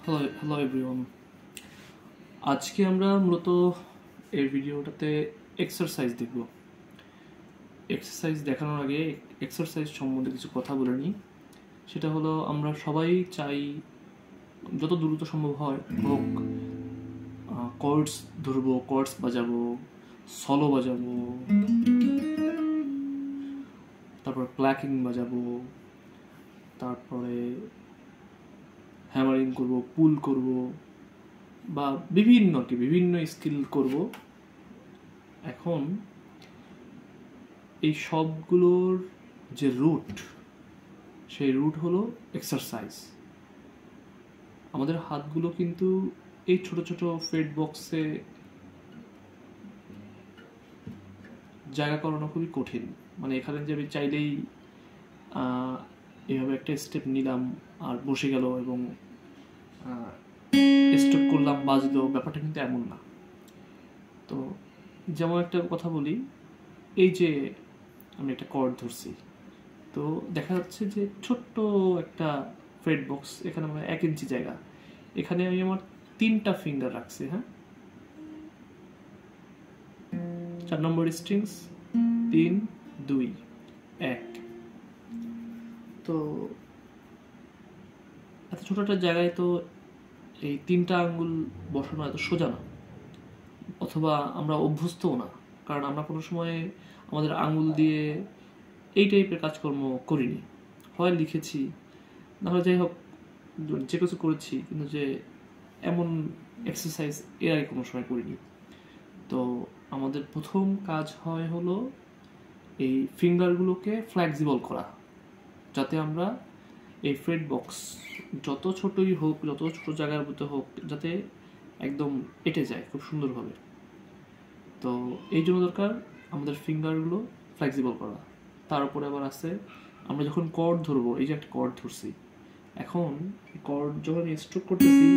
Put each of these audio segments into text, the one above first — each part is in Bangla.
Hello everyone. আজকে আমরা মূলত এই ভিডিওটাতে এক্সারসাইজ দেখব। এক্সারসাইজ দেখানোর আগে এক্সারসাইজ সম্বন্ধে কিছু কথা বলে নিই। সেটা হলো, আমরা সবাই চাই যত দ্রুত সম্ভব হয় হোক কর্ডস ধরবো, কর্ডস বাজাবো, সলো বাজাবো, তারপর প্ল্যাকিং বাজাবো, তারপরে হ্যামারিং করব, পুল করব, বা বিভিন্ন স্কিল করব। এখন এই সবগুলোর যে রুট, সেই রুট হলো এক্সারসাইজ। আমাদের হাতগুলো কিন্তু এই ছোট ছোট ফেড বক্সে জায়গা করানো খুবই কঠিন। মানে এখানে যে আমি চাইলেই এভাবে একটা স্টেপ নিলাম আর বসে গেল এবং স্টেপ করলাম বাজলো, ব্যাপারটা কিন্তু এমন না। তো যেমন একটা কথা বলি, এই যে আমি একটা কর্ড ধরছি, তো দেখা যাচ্ছে যে ছোট্ট একটা ফ্রেড বক্স, এখানে আমার 1 ইঞ্চি জায়গা, এখানে আমি আমার 3টা ফিঙ্গার রাখছি। হ্যাঁ, 4 নম্বর স্ট্রিংস, 3, 2, 1। তো এত ছোট একটা জায়গায় তো এই 3টা আঙ্গুল বসানো এত সোজা না, অথবা আমরা অভ্যস্তও না, কারণ আমরা কোনো সময় আমাদের আঙ্গুল দিয়ে এই টাইপের কাজকর্ম করিনি। হয় লিখেছি, না হয় যাই হোক যে কিছু করেছি, কিন্তু যে এমন এক্সারসাইজ এর আগে কোনো সময় করিনি। তো আমাদের প্রথম কাজ হলো এই ফিঙ্গারগুলোকে ফ্লেক্সিবল করা, যাতে আমরা এই ফ্রেড বক্স যত ছোটই হোক, যত ছোট জায়গার মধ্যে হোক, যাতে একদম এঁটে যায় খুব সুন্দরভাবে। তো এই জন্য দরকার আমাদের ফিঙ্গারগুলো ফ্লেক্সিবল করা। তার উপরে আবার আছে, আমরা যখন কর্ড ধরবো, এই যে একটা কর্ড ধরছি, এখন কর্ড যখন স্ট্রোক করতেছি,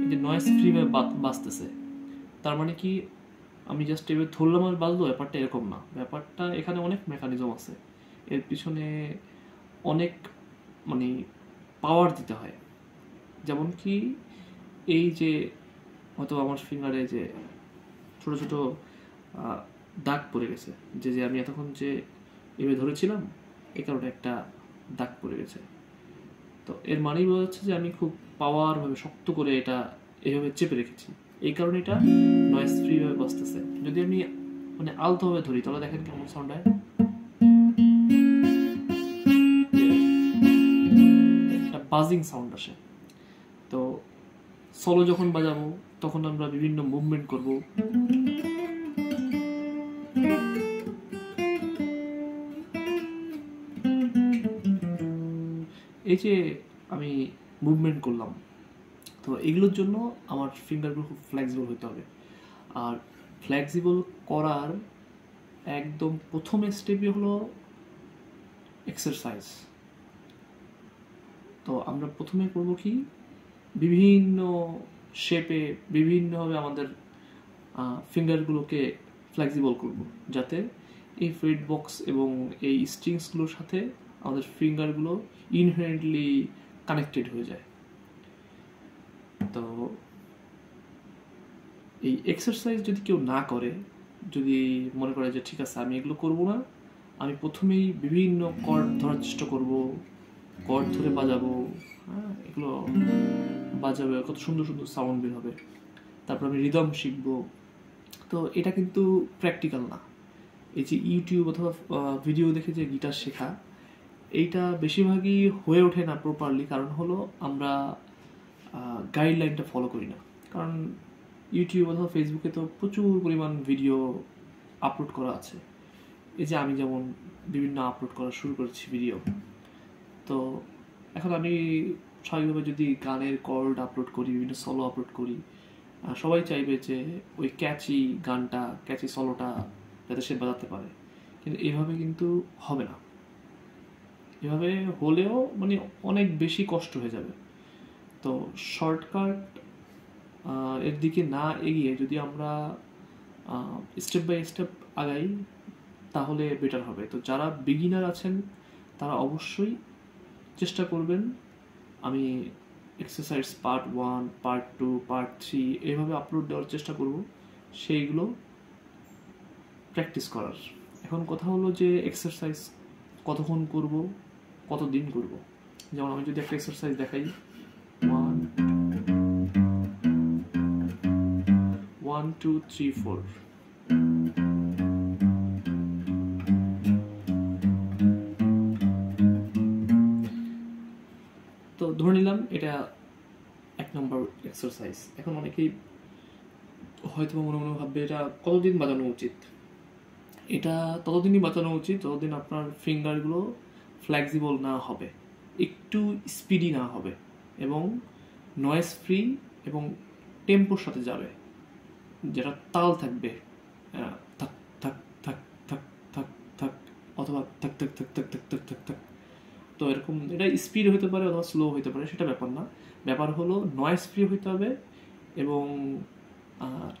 এই যে নয়েজ ফ্রি ভাবে বাজতেছে, তার মানে কি আমি জাস্ট এবার ধরলাম আর বাজলো, ব্যাপারটা এরকম না। ব্যাপারটা এখানে অনেক মেকানিজম আছে, এর পিছনে অনেক মানে পাওয়ার দিতে হয়। যেমন কি এই যে হয়তো আমার ফিঙ্গারে যে ছোট ছোট দাগ পড়ে গেছে, যে আমি এতক্ষণ যে এভাবে ধরেছিলাম, এই কারণে একটা দাগ পড়ে গেছে। তো এর মানেই বোঝা যাচ্ছে যে আমি খুব পাওয়ারভাবে শক্ত করে এটা এইভাবে চেপে রেখেছি, এই কারণে এটা নয়েজ ফ্রি ভাবে বাজতেছে। যদি আমি মানে আলতোভাবে ধরি, তাহলে দেখেন কেমন সাউন্ড হয়, একটা বাজিং সাউন্ড আসে। তো সলো যখন বাজাবো, তখন আমরা বিভিন্ন মুভমেন্ট করব। এই যে আমি মুভমেন্ট করলাম, তো এগুলোর জন্য আমার ফিঙ্গারগুলো খুব ফ্লেক্সিবল হতে হবে। আর ফ্লেক্সিবল করার একদম প্রথম স্টেপই হলো এক্সারসাইজ। তো আমরা প্রথমে করব কি, বিভিন্ন শেপে বিভিন্নভাবে আমাদের ফিঙ্গারগুলোকে ফ্লেক্সিবল করব, যাতে এই ফ্রেড বক্স এবং এই স্ট্রিংসগুলোর সাথে আমাদের ফিঙ্গারগুলো ইনহেরেন্টলি কানেক্টেড হয়ে যায়। তো এই এক্সারসাইজ যদি কেউ না করে, যদি মনে করে যে ঠিক আছে আমি এগুলো করবো না, আমি প্রথমেই বিভিন্ন কর্ড ধরার চেষ্টা করব, কর্ড ধরে বাজাবো, হ্যাঁ এগুলো বাজাবে, কত সুন্দর সুন্দর সাউন্ড বের হবে, তারপর আমি রিদম শিখবো, তো এটা কিন্তু প্র্যাকটিক্যাল না। এই যে ইউটিউব অথবা ভিডিও দেখে যে গিটার শেখা, এইটা বেশিরভাগই হয়ে ওঠে না প্রপারলি, কারণ হলো আমরা গাইডলাইনটা ফলো করি না। কারণ ইউটিউব অথবা ফেসবুকে তো প্রচুর পরিমাণ ভিডিও আপলোড করা আছে। এই যে আমি যেমন বিভিন্ন আপলোড করা শুরু করেছি ভিডিও, তো এখন আমি স্বাভাবিকভাবে যদি গানের কর্ড আপলোড করি, বিভিন্ন সলো আপলোড করি, সবাই চাইবে যে ওই ক্যাচি গানটা, ক্যাচি সলোটা যাতে সে বাজাতে পারে। কিন্তু এভাবে কিন্তু হবে না। এভাবে হলেও মানে অনেক বেশি কষ্ট হয়ে যাবে। তো শর্টকাট এর দিকে না এগিয়ে যদি আমরা স্টেপ বাই স্টেপ আগাই, তাহলে বেটার হবে। তো যারা বিগিনার আছেন, তারা অবশ্যই চেষ্টা করবেন আমি এক্সারসাইজ পার্ট 1, পার্ট 2, পার্ট 3 এইভাবে আপলোড দেওয়ার চেষ্টা করব সেইগুলো প্র্যাকটিস করার। এখন কথা হলো যে এক্সারসাইজ কতক্ষণ করব, কতদিন করব। যেমন আমি যদি একটা এক্সারসাইজ দেখাই, 1 2 3 4, তো ধরে নিলাম এটা 1 নম্বর এক্সারসাইজ। এখন অনেকেই হয়তো মনে মনে ভাববে এটা কতদিন বাজানো উচিত। এটা ততদিনই বাজানো উচিত যতদিন আপনার ফিঙ্গারগুলো ফ্লেক্সিবল না হবে, একটু স্পিডি না হবে, এবং নয়েজ ফ্রি এবং টেম্পোর সাথে যাবে, যেটা তাল থাকবে, থাক থাক থাক থাক থাক থাক, অথবা থাক থাক থাক থাক থাক থাক থাক থাক। তো এরকম এটা স্পিড হতে পারে অথবা স্লো হতে পারে, সেটা ব্যাপার না। ব্যাপার হলো নয়েজ ফ্রি হতে হবে এবং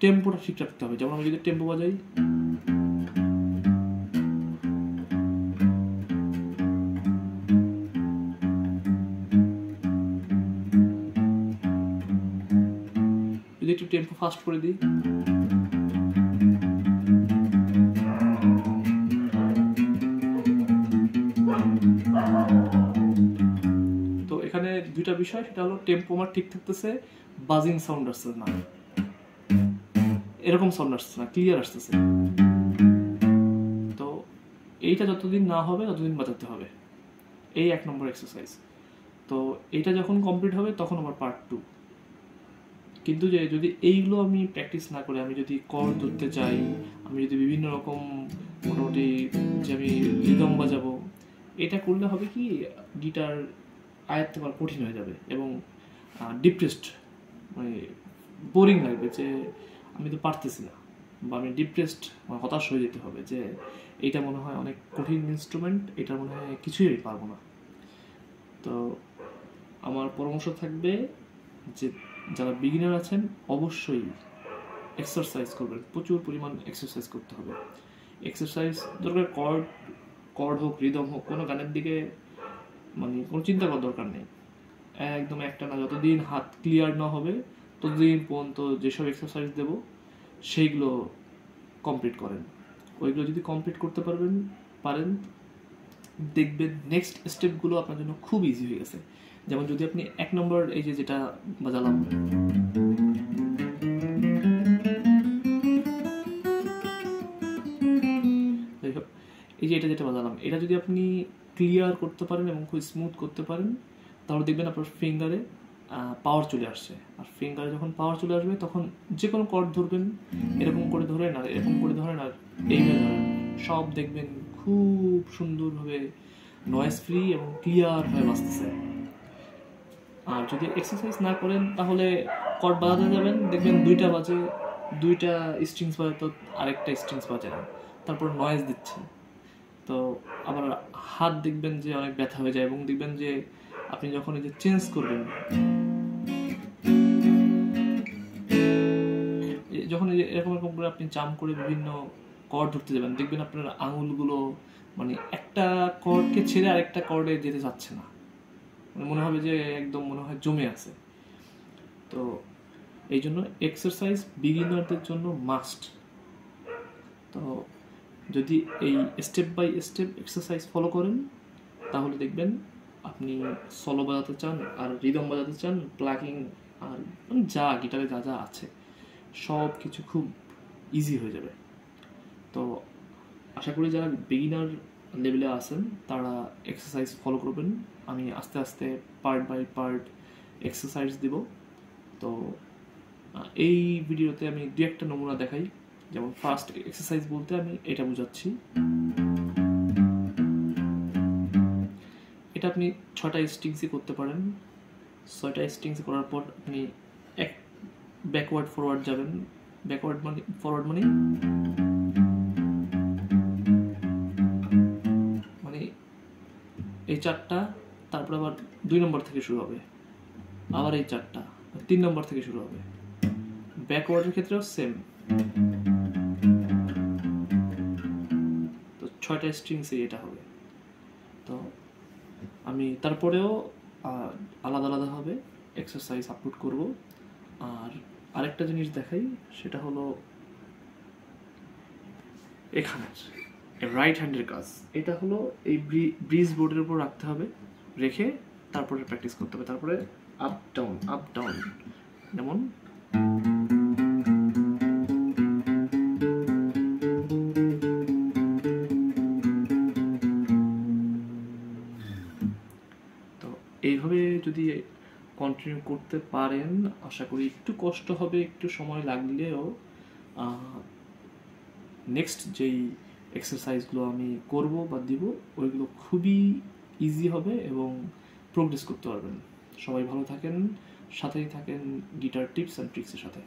টেম্পোটা ঠিক রাখতে হবে। যেমন আমি যদি টেম্পো বাজাই, যদি একটু টেম্পো ফাস্ট করে দিই, তো এখানে দুইটা বিষয়, সেটা হলো টেম্পো আমার ঠিক থাকতেছে, বাজিং সাউন্ড আসছে না, এরকম সাউন্ড আসছে না, ক্লিয়ার আসতেছে। তো এইটা যতদিন না হবে ততদিন বাজাতে হবে। এই 1 নম্বর এক্সারসাইজ। তো এইটা যখন কমপ্লিট হবে তখন আমার পার্ট 2। কিন্তু যে যদি এইগুলো আমি প্র্যাকটিস না করে আমি যদি কর্ড ধরতে চাই, আমি যদি বিভিন্ন রকম মোটামুটি যে আমি রিদম বাজাবো, এটা করলে হবে কি গিটার আয়ত্ত করা কঠিন হয়ে যাবে এবং ডিপ্রেসড, মানে বোরিং লাগবে যে আমি তো পারতেছি না, বা আমি ডিপ্রেসড, হতাশ হয়ে যেতে হবে যে এইটা মনে হয় অনেক কঠিন ইনস্ট্রুমেন্ট, এটা মনে হয় কিছুই আমি পারবো না। তো আমার পরামর্শ থাকবে যে যারা বিগিনার আছেন অবশ্যই এক্সারসাইজ করবেন, প্রচুর পরিমাণ এক্সারসাইজ করতে হবে। এক্সারসাইজ দরকার, কর্ড হোক, রিদম হোক, কোনো গানের দিকে মানে কোনো চিন্তা করার দরকার নেই। একদম একটা না, যতদিন হাত ক্লিয়ার না হবে ততদিন পর্যন্ত যেসব এক্সারসাইজ দেব সেইগুলো কমপ্লিট করেন। ওইগুলো যদি কমপ্লিট করতে পারেন দেখবেন নেক্সট স্টেপগুলো আপনার জন্য খুব ইজি হয়ে গেছে। যেমন যদি আপনি 1 নম্বর এই যে যেটা বাজালাম, এই যে এটা যেটা বাজালাম, এটা যদি আপনি ক্লিয়ার করতে পারেন এবং খুব স্মুথ করতে পারেন, তাহলে দেখবেন আপনার ফিঙ্গারে পাওয়ার চলে আসছে। আর ফিঙ্গারে যখন পাওয়ার চলে আসবে তখন যে কোনো কর্ড ধরবেন, এরকম করে ধরেন আর এরকম করে ধরেন আর এইভাবে ধরেন, সব দেখবেন খুব সুন্দরভাবে নয়েজ ফ্রি এবং ক্লিয়ার হয়ে বাজতেছে। আর যদি এক্সারসাইজ না করেন তাহলে কর্ড বাজাতে যাবেন, দেখবেন দুইটা বাজে, দুইটা স্ট্রিংস বাজে তো আরেকটা স্ট্রিংস বাজে না, তারপর নয়েজ দিচ্ছে। তো আবার হাত দেখবেন যে অনেক ব্যথা হয়ে যায়, এবং দেখবেন যে আপনি যখন এই যে চেঞ্জ করবেন, যখন এরকম এরকম করে আপনি জাম্প করে বিভিন্ন কর্ড ধরতে যাবেন, দেখবেন আপনার আঙুলগুলো মানে একটা কর্ডকে ছেড়ে আরেকটা কর্ডে যেতে যাচ্ছে না, মানে মনে হবে যে একদম মনে হয় জমে আছে। তো এই জন্য এক্সারসাইজ বিগিনারদের জন্য মাস্ট। তো যদি এই step by step exercise follow করেন তাহলে দেখবেন আপনি সলো বাজাতে চান আর রিদম বাজাতে চান, প্লাকিং আর যা গিটারে যা যা আছে সব কিছু খুব ইজি হয়ে যাবে। তো আশা করি যারা বিগিনার লেভেলে আছেন তারা এক্সারসাইজ ফলো করবেন। আমি আস্তে আস্তে পার্ট বাই পার্ট এক্সারসাইজ দিব। তো এই ভিডিওতে আমি দু একটা নমুনা দেখাই। যেমন ফার্স্ট এক্সারসাইজ বলতে আমি এটা বোঝাচ্ছি, এটা আপনি 6টা স্ট্রিংসই করতে পারেন। 6টা স্ট্রিংস করার পর আপনি এক ব্যাকওয়ার্ড ফরওয়ার্ড যাবেন। ব্যাকওয়ার্ড মানে ফরওয়ার্ড মানে এই 4টা, তারপর আবার 2 নম্বর থেকে শুরু হবে, আবার এই 4টা 3 নম্বর থেকে শুরু হবে। ব্যাকওয়ার্ডের ক্ষেত্রেও সেম। তো 6টা স্ট্রিংসে এটা হবে। তো আমি তারপরেও আলাদা আলাদা হবে এক্সারসাইজ আপলোড করব। আর আরেকটা জিনিস দেখাই, সেটা হলো এখানের রাইট হ্যান্ডের কাজ। এটা হলো এই ব্রিজ বোর্ডের উপর রাখতে হবে, রেখে তারপরে প্র্যাকটিস করতে হবে। তারপরে আপ ডাউন, যেমন তো এইভাবে যদি কন্টিনিউ করতে পারেন, আশা করি একটু কষ্ট হবে, একটু সময় লাগলেও নেক্সট যেই এক্সারসাইজগুলো আমি করব বা দিব ওইগুলো খুবই ইজি হবে এবং প্রোগ্রেস করতে পারবেন। সবাই ভালো থাকেন, সাথেই থাকেন গিটার টিপস অ্যান্ড ট্রিক্সের সাথে।